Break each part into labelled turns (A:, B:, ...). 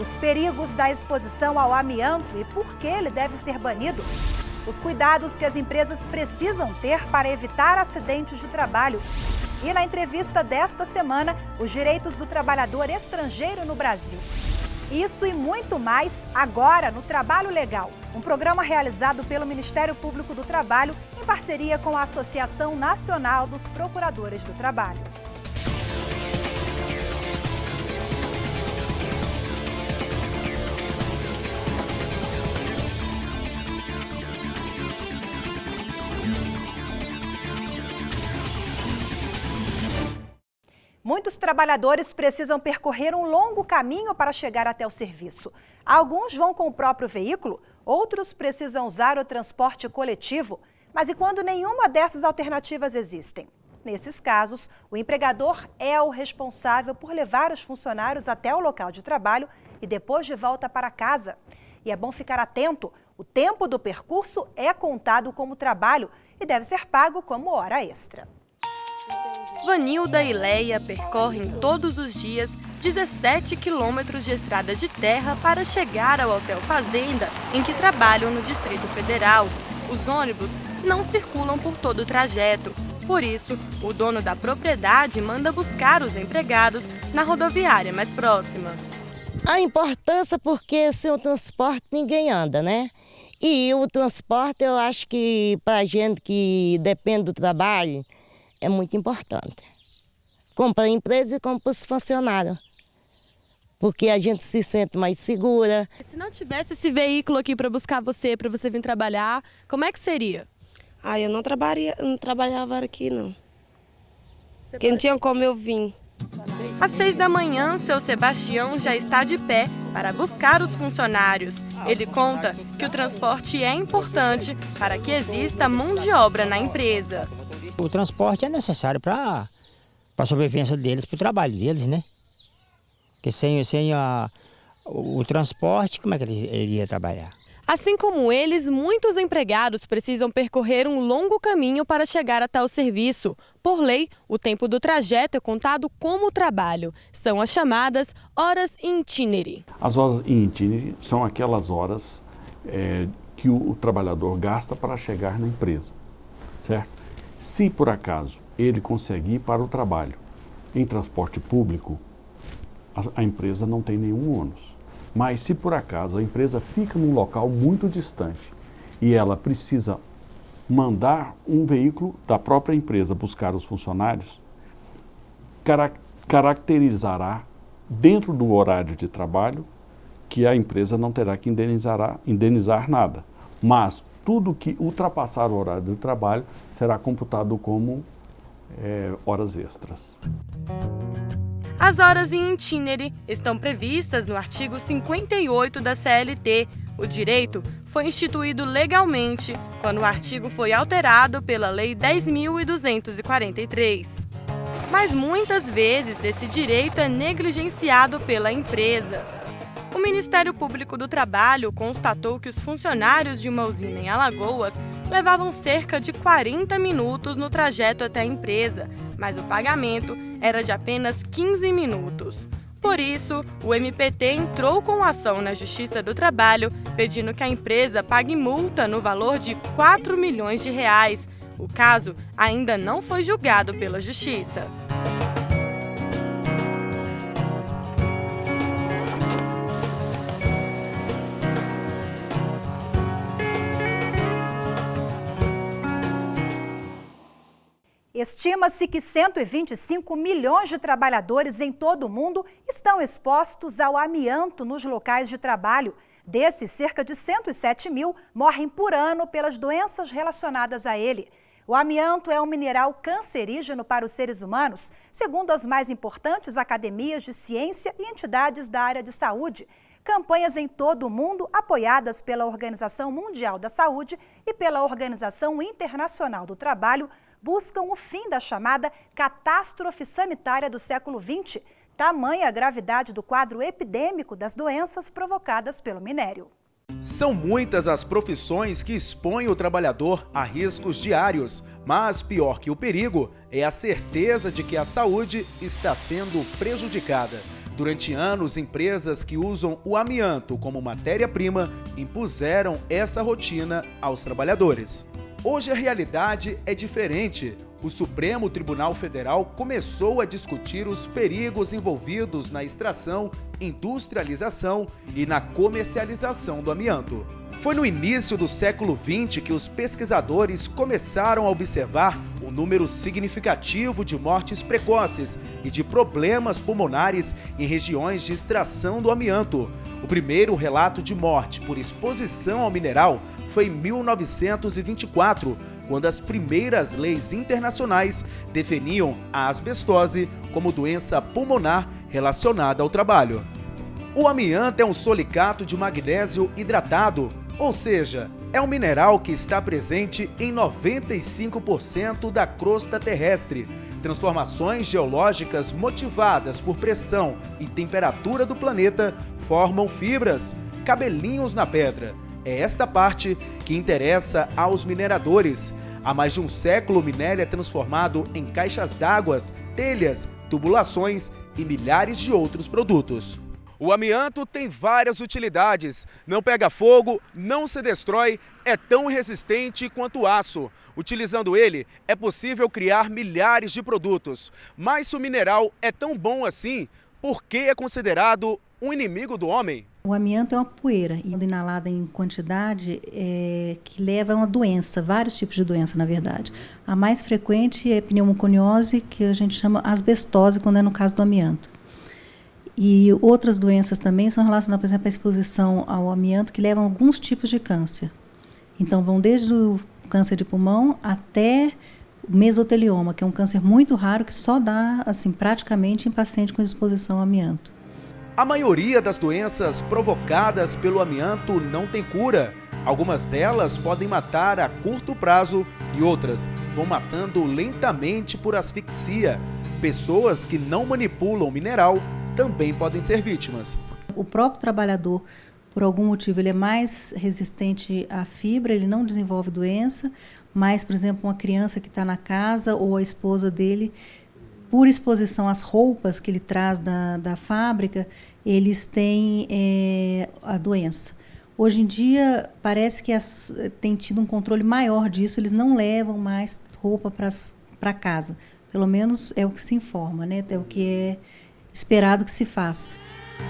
A: os perigos da exposição ao amianto e por que ele deve ser banido, os cuidados que as empresas precisam ter para evitar acidentes de trabalho. E na entrevista desta semana, os direitos do trabalhador estrangeiro no Brasil. Isso e muito mais agora no Trabalho Legal, um programa realizado pelo Ministério Público do Trabalho em parceria com a Associação Nacional dos Procuradores do Trabalho. Muitos trabalhadores precisam percorrer um longo caminho para chegar até o serviço. Alguns vão com o próprio veículo, outros precisam usar o transporte coletivo. Mas e quando nenhuma dessas alternativas existem? Nesses casos, o empregador é o responsável por levar os funcionários até o local de trabalho e depois de volta para casa. E é bom ficar atento, o tempo do percurso é contado como trabalho e deve ser pago como hora extra.
B: Vanilda e Leia percorrem todos os dias 17 quilômetros de estrada de terra para chegar ao Hotel Fazenda, em que trabalham no Distrito Federal. Os ônibus não circulam por todo o trajeto. Por isso, o dono da propriedade manda buscar os empregados na rodoviária mais próxima.
C: A importância porque sem o transporte ninguém anda, né? E o transporte eu acho que para a gente que depende do trabalho é muito importante. Como para a empresa e como para os funcionários. Porque a gente se sente mais segura.
B: Se não tivesse esse veículo aqui para buscar você, para você vir trabalhar, como é que seria?
D: Eu não trabalhava aqui, não. Porque não tinha como eu vir.
B: Às 6 da manhã, seu Sebastião já está de pé para buscar os funcionários. Ele conta que o transporte é importante para que exista mão de obra na empresa.
E: O transporte é necessário para a sobrevivência deles, para o trabalho deles, né? Porque sem o transporte, como é que ele iria trabalhar?
B: Assim como eles, muitos empregados precisam percorrer um longo caminho para chegar até o serviço. Por lei, o tempo do trajeto é contado como trabalho. São as chamadas horas in itinere.
F: As horas in itinere são aquelas horas que o trabalhador gasta para chegar na empresa, certo? Se por acaso ele conseguir ir para o trabalho em transporte público, a empresa não tem nenhum ônus. Mas se por acaso a empresa fica num local muito distante e ela precisa mandar um veículo da própria empresa buscar os funcionários, caracterizará dentro do horário de trabalho que a empresa não terá que indenizar nada. Mas tudo que ultrapassar o horário de trabalho será computado como horas extras.
B: As horas in itinere estão previstas no artigo 58 da CLT. O direito foi instituído legalmente quando o artigo foi alterado pela Lei 10.243. Mas muitas vezes esse direito é negligenciado pela empresa. O Ministério Público do Trabalho constatou que os funcionários de uma usina em Alagoas levavam cerca de 40 minutos no trajeto até a empresa, mas o pagamento era de apenas 15 minutos. Por isso, o MPT entrou com ação na Justiça do Trabalho, pedindo que a empresa pague multa no valor de R$4 milhões. O caso ainda não foi julgado pela Justiça.
A: Estima-se que 125 milhões de trabalhadores em todo o mundo estão expostos ao amianto nos locais de trabalho. Desses, cerca de 107 mil morrem por ano pelas doenças relacionadas a ele. O amianto é um mineral cancerígeno para os seres humanos, segundo as mais importantes academias de ciência e entidades da área de saúde. Campanhas em todo o mundo, apoiadas pela Organização Mundial da Saúde e pela Organização Internacional do Trabalho, buscam o fim da chamada catástrofe sanitária do século XX, tamanha a gravidade do quadro epidêmico das doenças provocadas pelo minério.
G: São muitas as profissões que expõem o trabalhador a riscos diários, mas pior que o perigo é a certeza de que a saúde está sendo prejudicada. Durante anos, empresas que usam o amianto como matéria-prima impuseram essa rotina aos trabalhadores. Hoje a realidade é diferente. O Supremo Tribunal Federal começou a discutir os perigos envolvidos na extração, industrialização e na comercialização do amianto. Foi no início do século XX que os pesquisadores começaram a observar um número significativo de mortes precoces e de problemas pulmonares em regiões de extração do amianto. O primeiro relato de morte por exposição ao mineral foi em 1924, quando as primeiras leis internacionais definiam a asbestose como doença pulmonar relacionada ao trabalho. O amianto é um silicato de magnésio hidratado, ou seja, é um mineral que está presente em 95% da crosta terrestre. Transformações geológicas motivadas por pressão e temperatura do planeta formam fibras, cabelinhos na pedra. É esta parte que interessa aos mineradores. Há mais de um século, o minério é transformado em caixas d'água, telhas, tubulações e milhares de outros produtos. O amianto tem várias utilidades. Não pega fogo, não se destrói, é tão resistente quanto o aço. Utilizando ele, é possível criar milhares de produtos. Mas se o mineral é tão bom assim, por que é considerado um inimigo do homem?
H: O amianto é uma poeira inalada em quantidade que leva a uma doença, vários tipos de doença, na verdade. A mais frequente é a pneumoconiose, que a gente chama asbestose, quando é no caso do amianto. E outras doenças também são relacionadas, por exemplo, à exposição ao amianto, que levam a alguns tipos de câncer. Então, vão desde o câncer de pulmão até o mesotelioma, que é um câncer muito raro que só dá, assim, praticamente em paciente com exposição ao amianto.
G: A maioria das doenças provocadas pelo amianto não tem cura. Algumas delas podem matar a curto prazo e outras vão matando lentamente por asfixia. Pessoas que não manipulam o mineral também podem ser vítimas.
H: O próprio trabalhador, por algum motivo, ele é mais resistente à fibra, ele não desenvolve doença, mas, por exemplo, uma criança que está na casa ou a esposa dele, por exposição às roupas que ele traz da fábrica, eles têm a doença. Hoje em dia, parece que tem tido um controle maior disso, eles não levam mais roupa para casa. Pelo menos é o que se informa, né? É o que é esperado que se faça.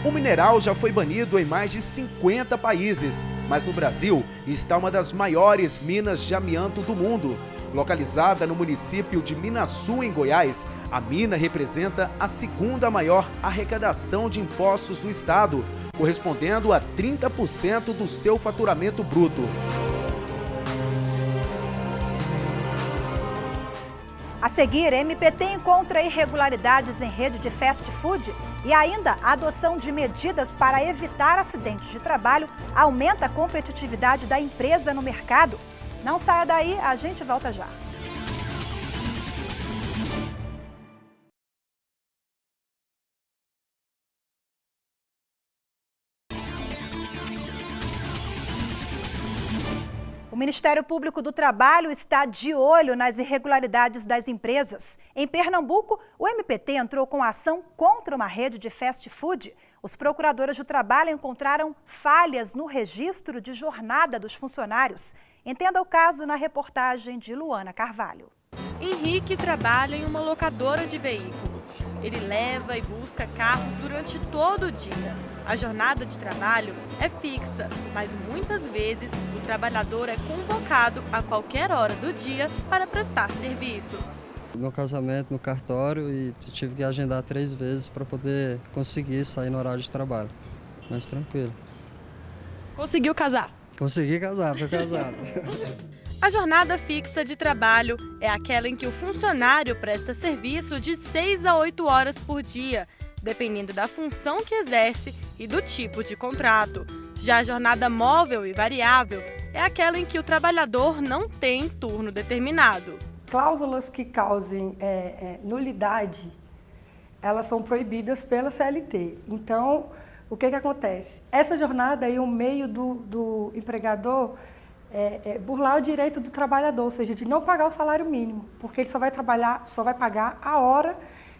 G: O mineral já foi banido em mais de 50 países, mas no Brasil está uma das maiores minas de amianto do mundo. Localizada no município de Minaçu, em Goiás, a mina representa a segunda maior arrecadação de impostos do estado, correspondendo a 30% do seu faturamento bruto.
A: A seguir, a MPT encontra irregularidades em rede de fast food e ainda a adoção de medidas para evitar acidentes de trabalho aumenta a competitividade da empresa no mercado. Não saia daí, a gente volta já. O Ministério Público do Trabalho está de olho nas irregularidades das empresas. Em Pernambuco, o MPT entrou com ação contra uma rede de fast food. Os procuradores do trabalho encontraram falhas no registro de jornada dos funcionários. Entenda o caso na reportagem de Luana Carvalho.
B: Henrique trabalha em uma locadora de veículos. Ele leva e busca carros durante todo o dia. A jornada de trabalho é fixa, mas muitas vezes o trabalhador é convocado a qualquer hora do dia para prestar serviços.
I: Meu casamento no cartório e tive que agendar 3 vezes para poder conseguir sair no horário de trabalho. Mas tranquilo.
B: Conseguiu casar?
I: Consegui casar, tô casado.
B: A jornada fixa de trabalho é aquela em que o funcionário presta serviço de 6 a 8 horas por dia, dependendo da função que exerce e do tipo de contrato. Já a jornada móvel e variável é aquela em que o trabalhador não tem turno determinado.
J: Cláusulas que causem nulidade, elas são proibidas pela CLT. Então, o que acontece? Essa jornada é o meio do empregador burlar o direito do trabalhador, ou seja, de não pagar o salário mínimo, porque ele só vai pagar a hora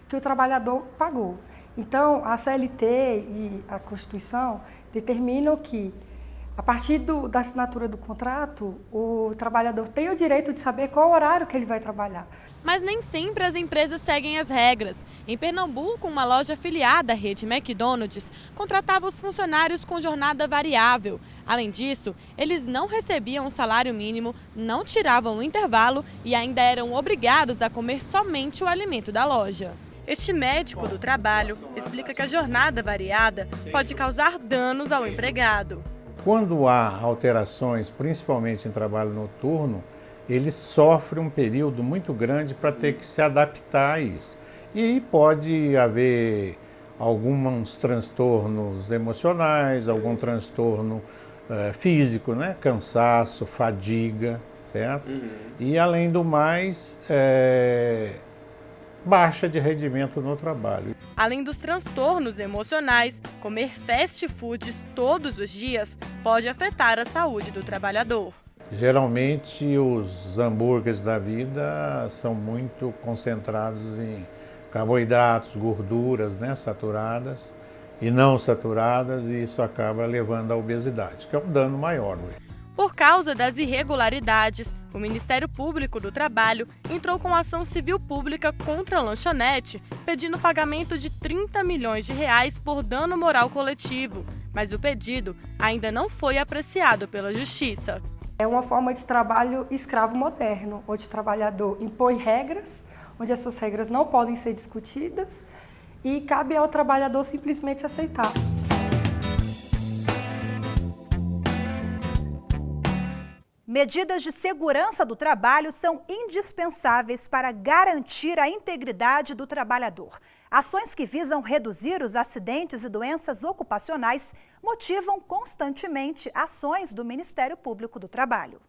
J: que o trabalhador pagou. Então, a CLT e a Constituição determinam que, a partir da assinatura do contrato, o trabalhador tem o direito de saber qual horário que ele vai trabalhar.
B: Mas nem sempre as empresas seguem as regras. Em Pernambuco, uma loja afiliada à rede McDonald's contratava os funcionários com jornada variável. Além disso, eles não recebiam um salário mínimo, não tiravam o intervalo e ainda eram obrigados a comer somente o alimento da loja. Este médico do trabalho explica que a jornada variada pode causar danos ao empregado.
K: Quando há alterações, principalmente em trabalho noturno, ele sofre um período muito grande para ter que se adaptar a isso. E pode haver alguns transtornos emocionais, algum transtorno físico, né? Cansaço, fadiga, certo? E além do mais, baixa de rendimento no trabalho.
B: Além dos transtornos emocionais, comer fast foods todos os dias pode afetar a saúde do trabalhador.
K: Geralmente os hambúrgueres da vida são muito concentrados em carboidratos, gorduras, né, saturadas e não saturadas, e isso acaba levando à obesidade, que é um dano maior.
B: Por causa das irregularidades, o Ministério Público do Trabalho entrou com ação civil pública contra a lanchonete, pedindo pagamento de 30 milhões de reais por dano moral coletivo. Mas o pedido ainda não foi apreciado pela Justiça.
J: É uma forma de trabalho escravo moderno, onde o trabalhador impõe regras, onde essas regras não podem ser discutidas e cabe ao trabalhador simplesmente aceitar.
A: Medidas de segurança do trabalho são indispensáveis para garantir a integridade do trabalhador. Ações que visam reduzir os acidentes e doenças ocupacionais motivam constantemente ações do Ministério Público do Trabalho.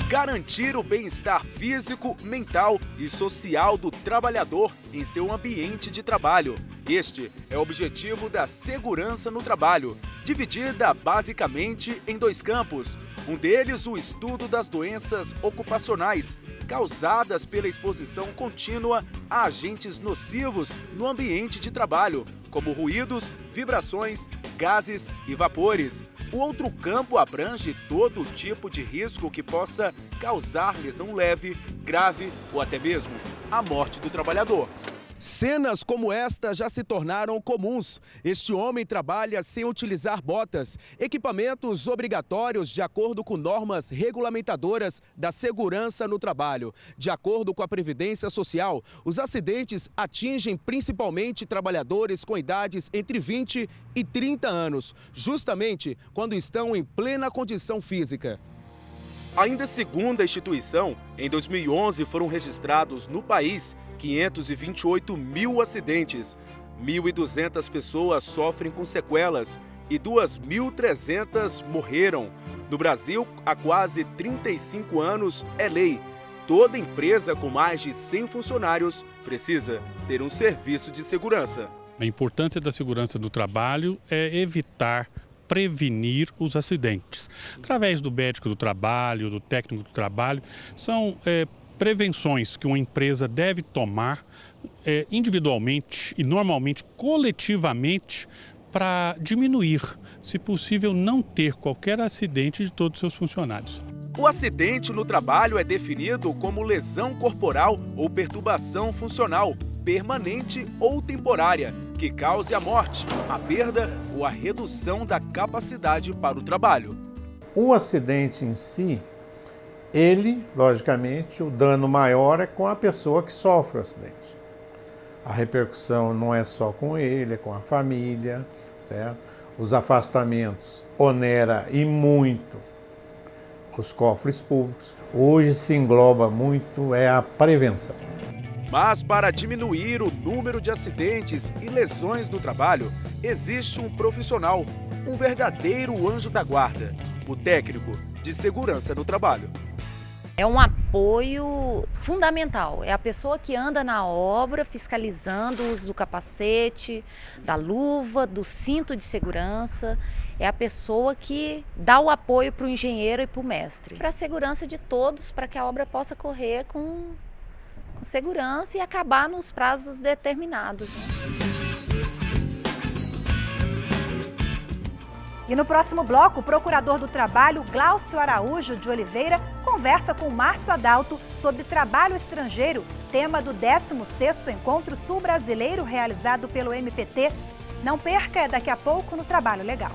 G: Garantir o bem-estar físico, mental e social do trabalhador em seu ambiente de trabalho. Este é o objetivo da segurança no trabalho, dividida basicamente em dois campos. Um deles, o estudo das doenças ocupacionais, causadas pela exposição contínua a agentes nocivos no ambiente de trabalho, como ruídos, vibrações, gases e vapores. O outro campo abrange todo tipo de risco que possa causar lesão leve, grave ou até mesmo a morte do trabalhador. Cenas como esta já se tornaram comuns. Este homem trabalha sem utilizar botas, equipamentos obrigatórios de acordo com normas regulamentadoras da segurança no trabalho. De acordo com a Previdência Social, os acidentes atingem principalmente trabalhadores com idades entre 20 e 30 anos, justamente quando estão em plena condição física. Ainda segundo a instituição, em 2011 foram registrados no país 528 mil acidentes, 1.200 pessoas sofrem com sequelas e 2.300 morreram. No Brasil, há quase 35 anos, é lei. Toda empresa com mais de 100 funcionários precisa ter um serviço de segurança.
L: A importância da segurança do trabalho é evitar, prevenir os acidentes. Através do médico do trabalho, do técnico do trabalho, são prevenções que uma empresa deve tomar individualmente e normalmente coletivamente para diminuir, se possível, não ter qualquer acidente de todos os seus funcionários.
G: O acidente no trabalho é definido como lesão corporal ou perturbação funcional, permanente ou temporária, que cause a morte, a perda ou a redução da capacidade para o trabalho.
K: O acidente em si, logicamente, o dano maior é com a pessoa que sofre o acidente. A repercussão não é só com ele, é com a família, certo? Os afastamentos onera e muito os cofres públicos. Hoje se engloba muito a prevenção.
G: Mas para diminuir o número de acidentes e lesões no trabalho, existe um profissional, um verdadeiro anjo da guarda, o técnico de segurança no trabalho.
M: É um apoio fundamental, é a pessoa que anda na obra fiscalizando o uso do capacete, da luva, do cinto de segurança, é a pessoa que dá o apoio para o engenheiro e para o mestre, para a segurança de todos, para que a obra possa correr com com segurança e acabar nos prazos determinados, né?
A: E no próximo bloco, o procurador do Trabalho, Glaucio Araújo de Oliveira, conversa com Márcio Adalto sobre trabalho estrangeiro, tema do 16º Encontro Sul-Brasileiro realizado pelo MPT. Não perca, é daqui a pouco no Trabalho Legal.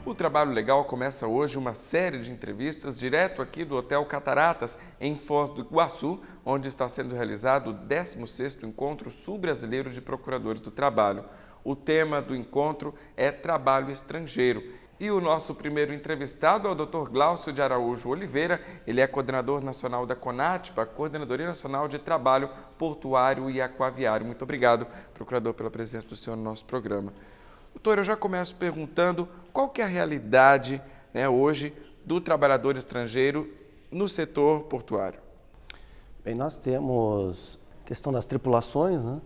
N: O Trabalho Legal começa hoje uma série de entrevistas direto aqui do Hotel Cataratas, em Foz do Iguaçu, onde está sendo realizado o 16º Encontro Sul-Brasileiro de Procuradores do Trabalho. O tema do encontro é trabalho estrangeiro. E o nosso primeiro entrevistado é o Dr. Glaucio de Araújo Oliveira. Ele é coordenador nacional da CONATPA, Coordenadoria Nacional de Trabalho Portuário e Aquaviário. Muito obrigado, procurador, pela presença do senhor no nosso programa. Doutor, eu já começo perguntando qual que é a realidade, né, hoje do trabalhador estrangeiro no setor portuário.
O: Bem, nós temos a questão das tripulações, né?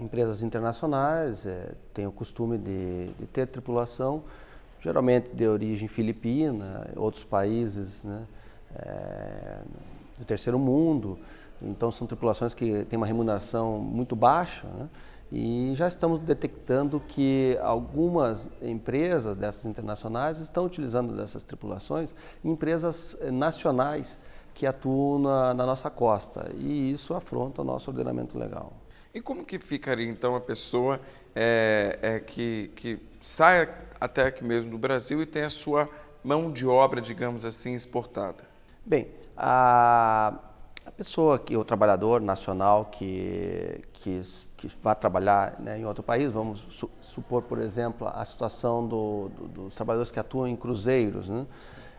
O: Empresas internacionais têm o costume de ter tripulação, geralmente de origem filipina, outros países, né, do terceiro mundo. Então são tripulações que têm uma remuneração muito baixa, né? E já estamos detectando que algumas empresas dessas internacionais estão utilizando dessas tripulações empresas nacionais que atuam na nossa costa, e isso afronta o nosso ordenamento legal.
N: E como que ficaria então a pessoa que sai até aqui mesmo do Brasil e tem a sua mão de obra, digamos assim, exportada?
O: Bem, a pessoa, o trabalhador nacional que vai trabalhar, né, em outro país, vamos supor, por exemplo, a situação dos trabalhadores que atuam em cruzeiros, né?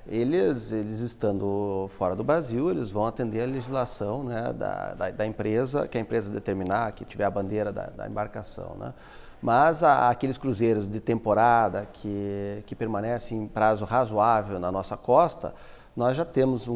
O: Eles estando fora do Brasil, eles vão atender a legislação, né, da empresa, que a empresa determinar, que tiver a bandeira da embarcação, né? Mas aqueles cruzeiros de temporada que permanecem em prazo razoável na nossa costa, nós já temos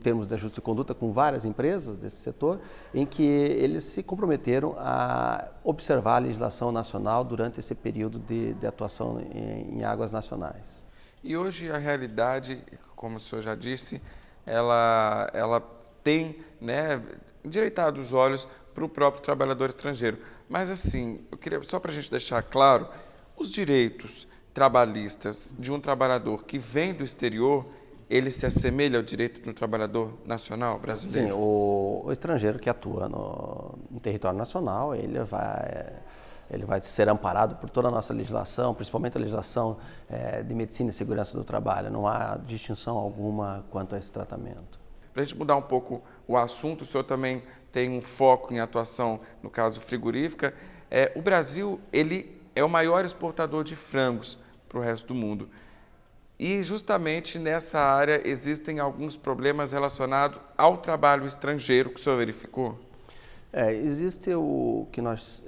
O: termos de ajuste de conduta com várias empresas desse setor, em que eles se comprometeram a observar a legislação nacional durante esse período de atuação em águas nacionais.
N: E hoje a realidade, como o senhor já disse, ela tem, né, endireitado os olhos para o próprio trabalhador estrangeiro. Mas assim, eu queria, só para a gente deixar claro, os direitos trabalhistas de um trabalhador que vem do exterior, ele se assemelha ao direito do trabalhador nacional brasileiro?
O: Sim, o estrangeiro que atua no território nacional, ele vai ser amparado por toda a nossa legislação, principalmente a legislação de medicina e segurança do trabalho. Não há distinção alguma quanto a esse tratamento.
N: Para a gente mudar um pouco o assunto, o senhor também tem um foco em atuação, no caso frigorífica. O Brasil, ele é o maior exportador de frangos para o resto do mundo. E justamente nessa área existem alguns problemas relacionados ao trabalho estrangeiro que o senhor verificou?
O: Existe o que nós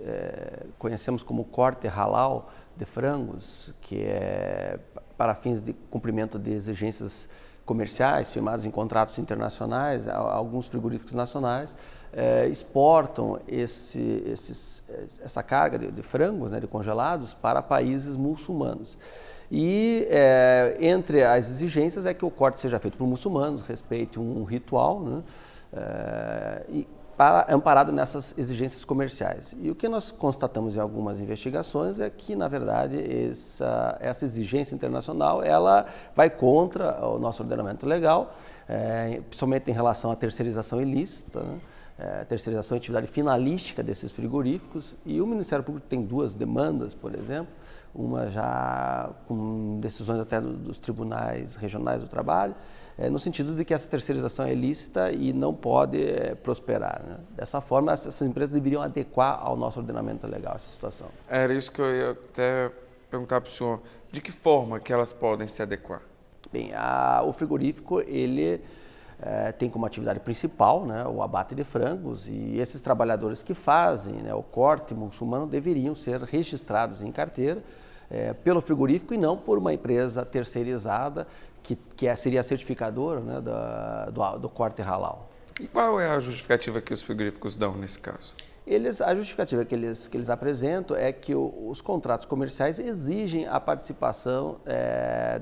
O: conhecemos como corte halal de frangos, que é para fins de cumprimento de exigências comerciais firmadas em contratos internacionais. Alguns frigoríficos nacionais exportam essa carga de frangos, né, de congelados, para países muçulmanos. E entre as exigências é que o corte seja feito por muçulmanos, respeite um ritual, né, amparado nessas exigências comerciais. E o que nós constatamos em algumas investigações é que, na verdade, essa exigência internacional ela vai contra o nosso ordenamento legal, principalmente em relação à terceirização ilícita, né? Terceirização e atividade finalística desses frigoríficos. E o Ministério Público tem duas demandas, por exemplo, uma já com decisões até dos tribunais regionais do trabalho, no sentido de que essa terceirização é ilícita e não pode prosperar, né? Dessa forma, essas empresas deveriam adequar ao nosso ordenamento legal essa situação.
N: Era isso que eu ia até perguntar para o senhor. De que forma que elas podem se adequar?
O: Bem, o frigorífico, ele tem como atividade principal, né, o abate de frangos, e esses trabalhadores que fazem, né, o corte muçulmano deveriam ser registrados em carteira pelo frigorífico e não por uma empresa terceirizada que seria a certificadora, né, do corte halal.
N: E qual é a justificativa que os frigoríficos dão nesse caso?
O: a justificativa que eles apresentam é que os contratos comerciais exigem a participação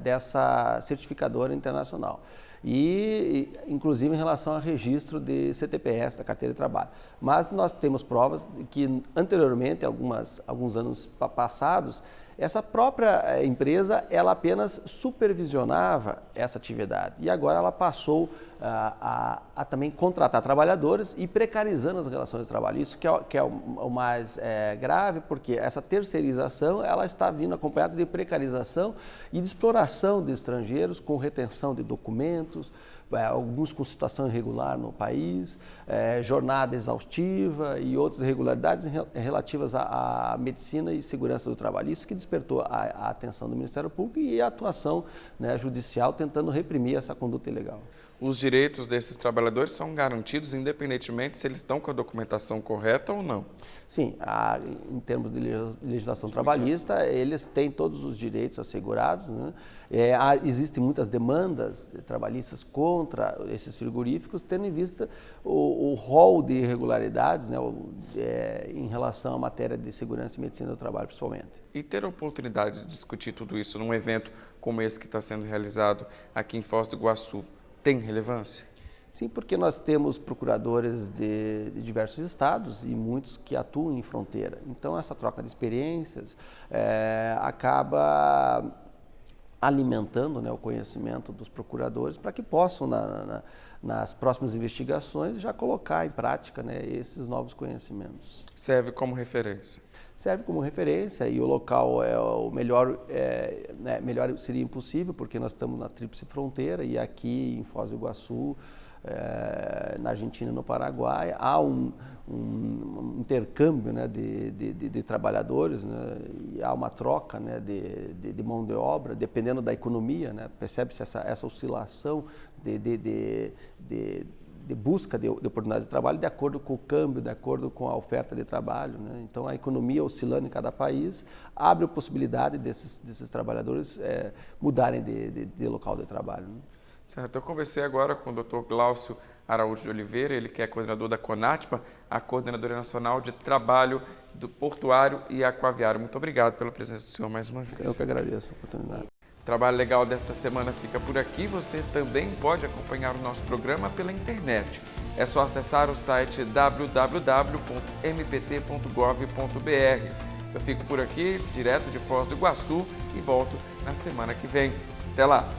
O: dessa certificadora internacional. E inclusive em relação ao registro de CTPS, da carteira de trabalho. Mas nós temos provas de que anteriormente, alguns anos passados, essa própria empresa, ela apenas supervisionava essa atividade e agora ela passou a também contratar trabalhadores e precarizando as relações de trabalho. Isso que é o mais grave, porque essa terceirização ela está vindo acompanhada de precarização e de exploração de estrangeiros com retenção de documentos, alguns com situação irregular no país, jornada exaustiva e outras irregularidades relativas à medicina e segurança do trabalho. Isso que despertou a atenção do Ministério Público e a atuação, né, judicial tentando reprimir essa conduta ilegal.
N: Os direitos desses trabalhadores são garantidos independentemente se eles estão com a documentação correta ou não?
O: Sim, em termos de legislação trabalhista, eles têm todos os direitos assegurados, né? Existem muitas demandas trabalhistas contra esses frigoríficos, tendo em vista o rol de irregularidades, né, em relação à matéria de segurança e medicina do trabalho, principalmente.
N: E ter a oportunidade de discutir tudo isso num evento como esse que está sendo realizado aqui em Foz do Iguaçu, tem relevância?
O: Sim, porque nós temos procuradores de diversos estados e muitos que atuam em fronteira. Então, essa troca de experiências acaba alimentando, né, o conhecimento dos procuradores para que possam, nas próximas investigações, já colocar em prática, né, esses novos conhecimentos.
N: Serve como referência?
O: Serve como referência e o local é o melhor, melhor seria impossível, porque nós estamos na tríplice fronteira e aqui em Foz do Iguaçu, na Argentina e no Paraguai, há um intercâmbio, né, de trabalhadores, né, e há uma troca, né, de mão de obra, dependendo da economia, né, percebe-se essa oscilação de busca de oportunidades de trabalho de acordo com o câmbio, de acordo com a oferta de trabalho, né? Então, a economia oscilando em cada país abre a possibilidade desses trabalhadores mudarem de local de trabalho, né?
N: Certo, eu conversei agora com o Dr. Glaucio Araújo de Oliveira, ele que é coordenador da CONATPA, a Coordenadora Nacional de Trabalho do Portuário e Aquaviário. Muito obrigado pela presença do senhor mais uma vez.
O: Eu que agradeço a oportunidade.
N: O Trabalho Legal desta semana fica por aqui. Você também pode acompanhar o nosso programa pela internet. É só acessar o site www.mpt.gov.br. Eu fico por aqui, direto de Foz do Iguaçu, e volto na semana que vem. Até lá!